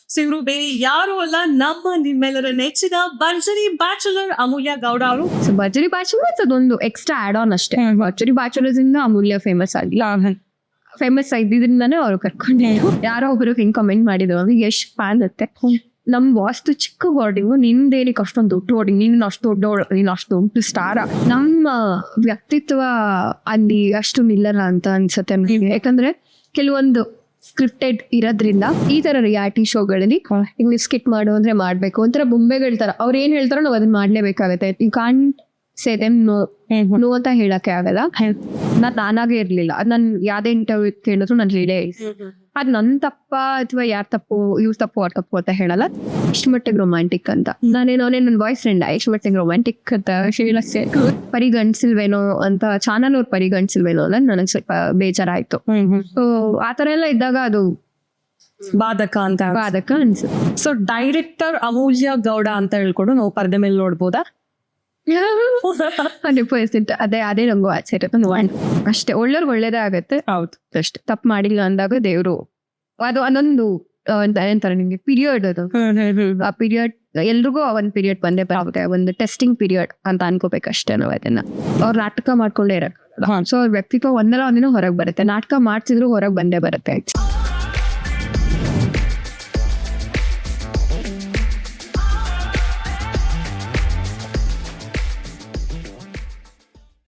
So ಇವರು ಬೇರೆ ಯಾರು ಅಲ್ಲ, ನಮ್ಮ ನಿಮ್ಮೆಲ್ಲರ ನೆಚ್ಚಿನ ಭರ್ಜರಿ ಬ್ಯಾಚುಲರ್ ಅಮೂಲ್ಯ ಗೌಡ ಅವರು. ಸೊ ಭರ್ಜರಿ ಬ್ಯಾಚುಲರ್ಸ್ ಅದೊಂದು ಎಕ್ಸ್ಟ್ರಾ ಆಡ್ ಆನ್ ಅಷ್ಟೇ. ಭರ್ಜರಿ ಬ್ಯಾಚುಲರ್ಸ್ ಇಂದ ಅಮೂಲ್ಯ ಫೇಮಸ್ ಇದ್ದಿದ್ರಿಂದಾನೇ ಅವ್ರು ಕರ್ಕೊಂಡೆ. ಯಾರೋ ಒಬ್ರು ಹಿಂಗ್ ಕಮೆಂಟ್ ಮಾಡಿದ್ರು, ಅವ್ರಿಗೆ ಎಷ್ಟು ಫ್ಯಾನ್ ಇರುತ್ತೆ. ನಮ್ ವಾಸ್ತು ಚಿಕ್ಕ ಬಾರ್ಡಿಂಗು, ನಿಂದೇನಿಕ್ ಅಷ್ಟೊಂದು ದೊಡ್ಡ ಬಾರ್ಡಿಂಗ್, ನೀನ್ ಅಷ್ಟು ನೀನ್ ಅಷ್ಟು ದೊಡ್ಡ ಸ್ಟಾರ. ನಮ್ಮ ವ್ಯಕ್ತಿತ್ವ ಅಲ್ಲಿ ಅಷ್ಟು ನಿಲ್ಲಲ್ಲ ಅಂತ ಅನ್ಸುತ್ತೆ ನಮಗೆ. ಯಾಕಂದ್ರೆ ಕೆಲವೊಂದು ಸ್ಕ್ರಿಪ್ಟೆಡ್ ಇರೋದ್ರಿಂದ ಈ ತರ ರಿಯಾಲಿಟಿ ಶೋಗಳಲ್ಲಿ ನೀವು ಸ್ಕಿಟ್ ಮಾಡು ಅಂದ್ರೆ ಮಾಡ್ಬೇಕು, ಒಂಥರ ಬೊಂಬೆಗಳ ತರ ಅವ್ರು ಏನ್ ಹೇಳ್ತಾರೋ ನಾವು ಅದನ್ನ ಮಾಡ್ಲೇಬೇಕಾಗತ್ತೆ. You can't say them no ಅಂತ ಹೇಳಕ್ಕೆ ಆಗಲ್ಲ. ನಾನಾಗೆ ಇರ್ಲಿಲ್ಲ, ಅದ್ ನಾನು ಯಾವ್ದೇ ಇಂಟರ್ವ್ಯೂ ಕೇಳಿದ್ರು ನಾನು ಹೇಳೇ ಅದ್ ನನ್ ತಪ್ಪ ಅಥವಾ ಯಾರ್ ತಪ್ಪು, ಇವ್ರ ತಪ್ಪು ಅವ್ರ ತಪ್ಪು ಅಂತ ಹೇಳಲ್ಲ. ಇಷ್ಟು ಮಟ್ಟಿಗೆ ರೊಮ್ಯಾಂಟಿಕ್ ಅಂತ ನಾನೇನೋನೇ ನನ್ನ ಬಾಯ್ ಫ್ರೆಂಡ್ ಇಷ್ಟು ಮಟ್ಟಿಗೆ ರೊಮ್ಯಾಂಟಿಕ್ ಅಂತ ಹೇಳಕ್ಕೆ ಪರಿಗಣಿಸಿಲ್ವೇನೋ ಅಂತ ಚಾನಲ್ ಅವ್ರು ಪರಿಗಣಿಸಿಲ್ವೇನೋ ಅನ್ನೋದು ನನಗೆ ಸ್ವಲ್ಪ ಬೇಜಾರಾಯ್ತು. ಸೊ ಆತರ ಎಲ್ಲ ಇದ್ದಾಗ ಅದು ಬಾಧಕ ಅನ್ಸುತ್ತೆ. ಸೊ ಡೈರೆಕ್ಟರ್ ಅಮೂಲ್ಯ ಗೌಡ ಅಂತ ಹೇಳ್ಕೊಂಡು ನಾವು ಪರದೆ ಮೇಲೆ ನೋಡ್ಬೋದಾ? 100% ಅದೇ ನಂಗೂ ಆಸೆ ಇರುತ್ತೆ. ಅಷ್ಟೇ, ಒಳ್ಳೇರ್ಗೆ ಒಳ್ಳೇದೇ ಆಗತ್ತೆ. ಹೌದು, ಅಷ್ಟೇ. ತಪ್ಪು ಮಾಡಿಲ್ಲ ಅಂದಾಗ ದೇವ್ರು ಅದು ಅದೊಂದು ಏನಂತಾರೆ ನಿಮ್ಗೆ ಪೀರಿಯಡ್, ಅದು ಆ ಪೀರಿಯಡ್ ಎಲ್ರಿಗೂ ಒಂದ್ ಪೀರಿಯಡ್ ಬಂದೇ ಬರುತ್ತೆ, ಒಂದು ಟೆಸ್ಟಿಂಗ್ ಪೀರಿಯಡ್ ಅಂತ ಅನ್ಕೋಬೇಕಷ್ಟೇ ನಾವು ಅದನ್ನ. ಅವ್ರು ನಾಟಕ ಮಾಡ್ಕೊಂಡೇ ಇರಲ್ಲ. ಸೊ ಅವ್ರ ವ್ಯಕ್ತಿತ್ವ ಒಂದಲ್ಲ ಒಂದಿನ ಹೊರಗೆ ಬರುತ್ತೆ. ನಾಟಕ ಮಾಡ್ತಿದ್ರು ಹೊರಗೆ ಬಂದೇ ಬರುತ್ತೆ.